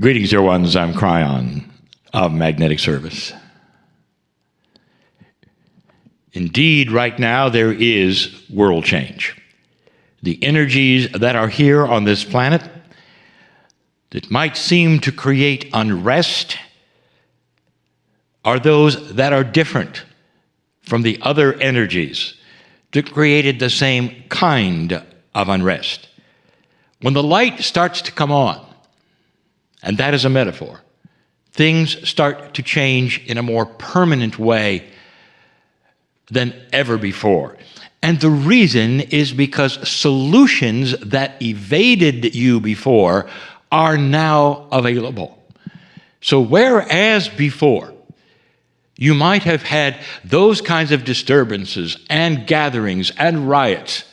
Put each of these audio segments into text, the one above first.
Greetings, dear ones. I'm Kryon of Magnetic Service. Indeed, right now there is world change. The energies that are here on this planet that might seem to create unrest are those that are different from the other energies that created the same kind of unrest. When the light starts to come on, and that is a metaphor, things start to change in a more permanent way than ever before. And the reason is because solutions that evaded you before are now available. So whereas before you might have had those kinds of disturbances and gatherings and riots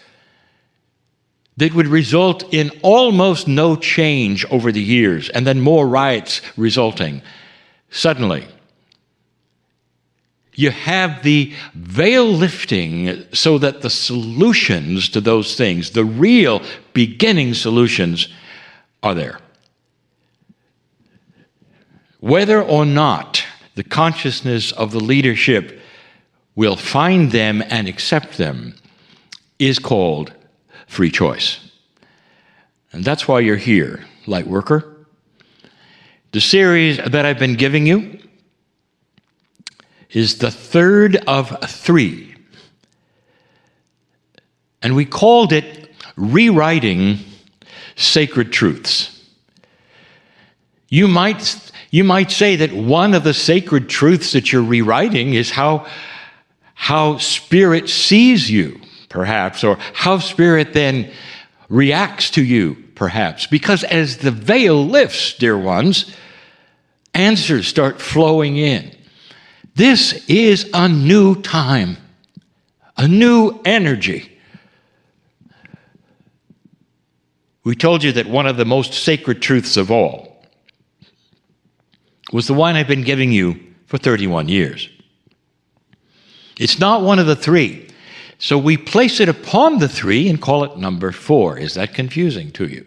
that would result in almost no change over the years, and then more riots resulting. Suddenly, you have the veil lifting so that the solutions to those things, the real beginning solutions, are there. Whether or not the consciousness of the leadership will find them and accept them is called free choice. And that's why you're here, light worker. The series that I've been giving you is the third of 3. And we called it Rewriting Sacred Truths. You might say that one of the sacred truths that you're rewriting is how Spirit sees you, perhaps, or how Spirit then reacts to you, perhaps. Because as the veil lifts, dear ones, answers start flowing in. This is a new time, a new energy. We told you that one of the most sacred truths of all was the one I've been giving you for 31 years. It's not one of the 3. So we place it upon the 3 and call it number 4. Is that confusing to you?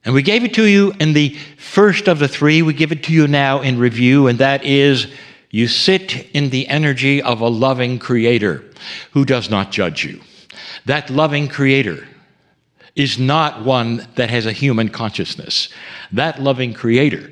And we gave it to you in the first of the 3. We give it to you now in review, and that is you sit in the energy of a loving Creator who does not judge you. That loving Creator is not one that has a human consciousness. That loving Creator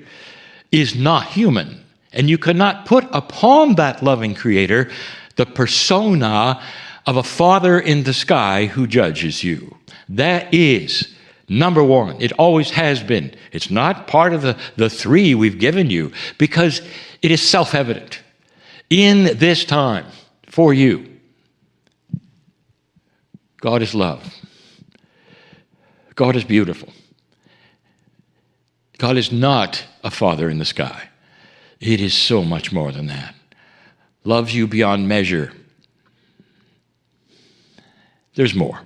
is not human. And you cannot put upon that loving Creator the persona of a Father in the sky who judges you. That is number 1. It always has been. It's not part of the 3 we've given you because it is self-evident in this time for you. God is love. God is beautiful. God is not a Father in the sky. It is so much more than that. Loves you beyond measure. There's more.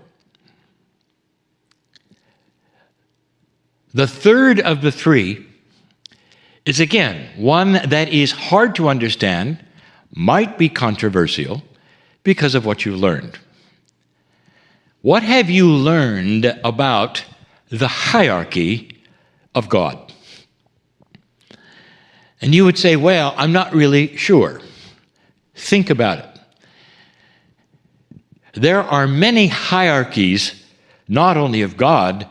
The third of the 3 is, again, one that is hard to understand, might be controversial because of what you've learned. What have you learned about the hierarchy of God? And you would say, well, I'm not really sure. Think about it. There are many hierarchies, not only of God,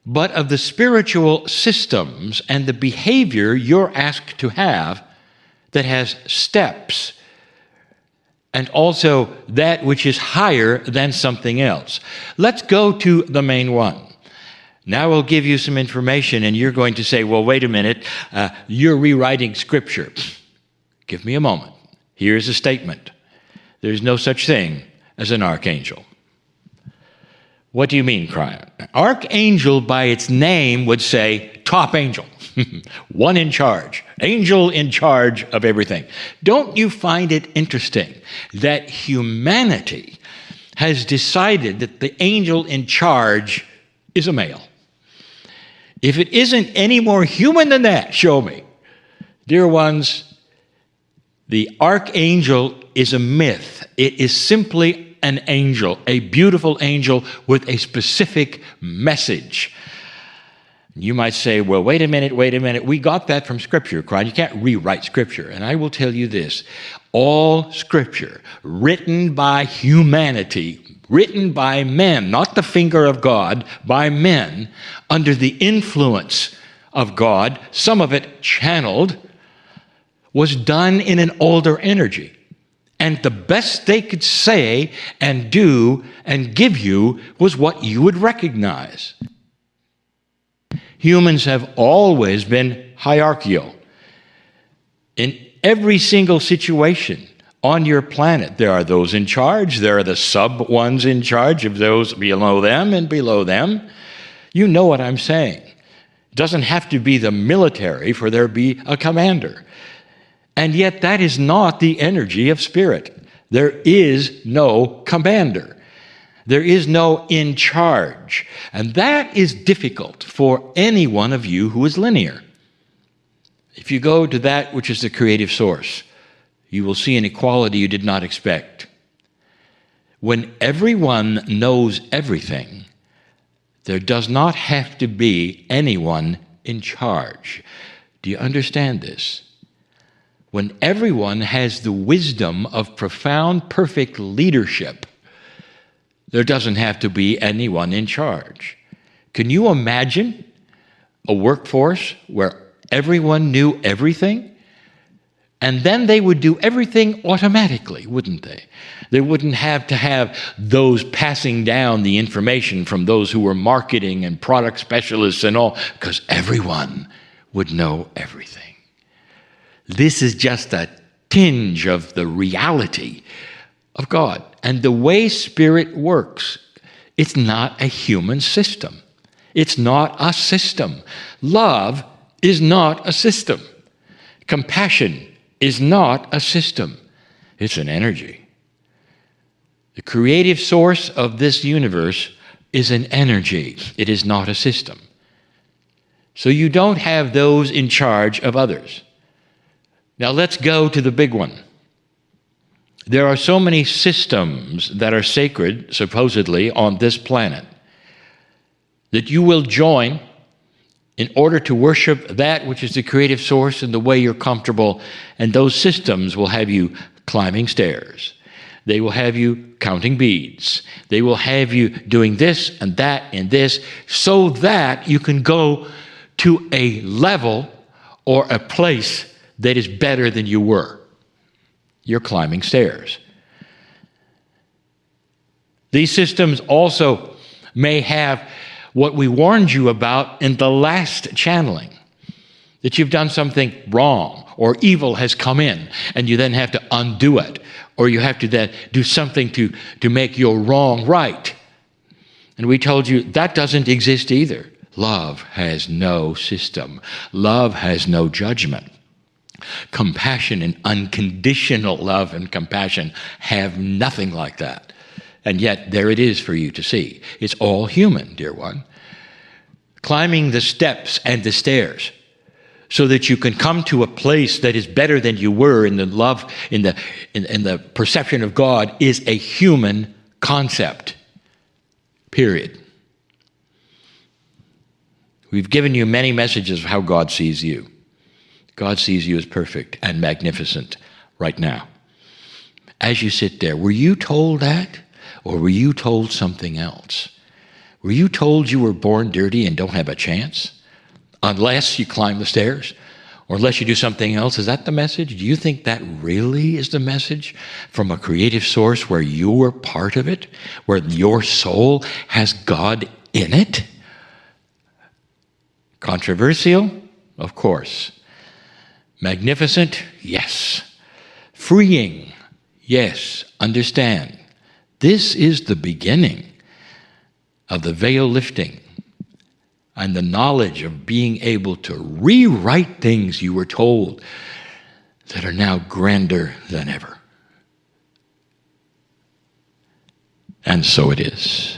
but of the spiritual systems and the behavior you're asked to have that has steps, and also that which is higher than something else. Let's go to the main one. Now I'll give you some information, and you're going to say, well, wait a minute, you're rewriting Scripture. Give me a moment. Here's a statement. There's no such thing as an archangel. What do you mean, Kryon? Archangel by its name would say top angel, one in charge, angel in charge of everything. Don't you find it interesting that humanity has decided that the angel in charge is a male? If it isn't any more human than that, show me. Dear ones, the archangel is a myth. It is simply an angel, a beautiful angel with a specific message. You might say, well, wait a minute. We got that from Scripture, Kryon. You can't rewrite Scripture. And I will tell you this. All Scripture, written by humanity, written by men, not the finger of God, by men, under the influence of God, some of it channeled, was done in an older energy. And the best they could say and do and give you was what you would recognize. Humans have always been hierarchical. In every single situation on your planet, there are those in charge, there are the sub-ones in charge of those below them and below them. You know what I'm saying. It doesn't have to be the military for there to be a commander. And yet that is not the energy of spirit. There is no commander. There is no in charge. And that is difficult for any one of you who is linear. If you go to that which is the creative source, you will see an equality you did not expect. When everyone knows everything, there does not have to be anyone in charge. Do you understand this? When everyone has the wisdom of profound, perfect leadership, there doesn't have to be anyone in charge. Can you imagine a workforce where everyone knew everything? And then they would do everything automatically, wouldn't they? They wouldn't have to have those passing down the information from those who were marketing and product specialists and all, because everyone would know everything. This is just a tinge of the reality of God. And the way Spirit works, it's not a human system. It's not a system. Love is not a system. Compassion is not a system. It's an energy. The creative source of this universe is an energy. It is not a system. So you don't have those in charge of others. Now let's go to the big one. There are so many systems that are sacred, supposedly, on this planet, that you will join in order to worship that which is the creative source in the way you're comfortable, and those systems will have you climbing stairs. They will have you counting beads. They will have you doing this and that and this, so that you can go to a level or a place that is better than you were. You're climbing stairs. These systems also may have what we warned you about in the last channeling, that you've done something wrong or evil has come in and you then have to undo it, or you have to then do something to make your wrong right. And we told you that doesn't exist either. Love has no system. Love has no judgment. Compassion and unconditional love and compassion have nothing like that. And yet, there it is for you to see. It's all human, dear one. Climbing the steps and the stairs so that you can come to a place that is better than you were in the love, in the perception of God, is a human concept. Period. We've given you many messages of how God sees you. God sees you as perfect and magnificent right now. As you sit there, were you told that? Or were you told something else? Were you told you were born dirty and don't have a chance? Unless you climb the stairs? Or unless you do something else? Is that the message? Do you think that really is the message from a creative source where you were part of it? Where your soul has God in it? Controversial? Of course. Magnificent? Yes. Freeing? Yes. Understand. This is the beginning of the veil lifting and the knowledge of being able to rewrite things you were told that are now grander than ever. And so it is.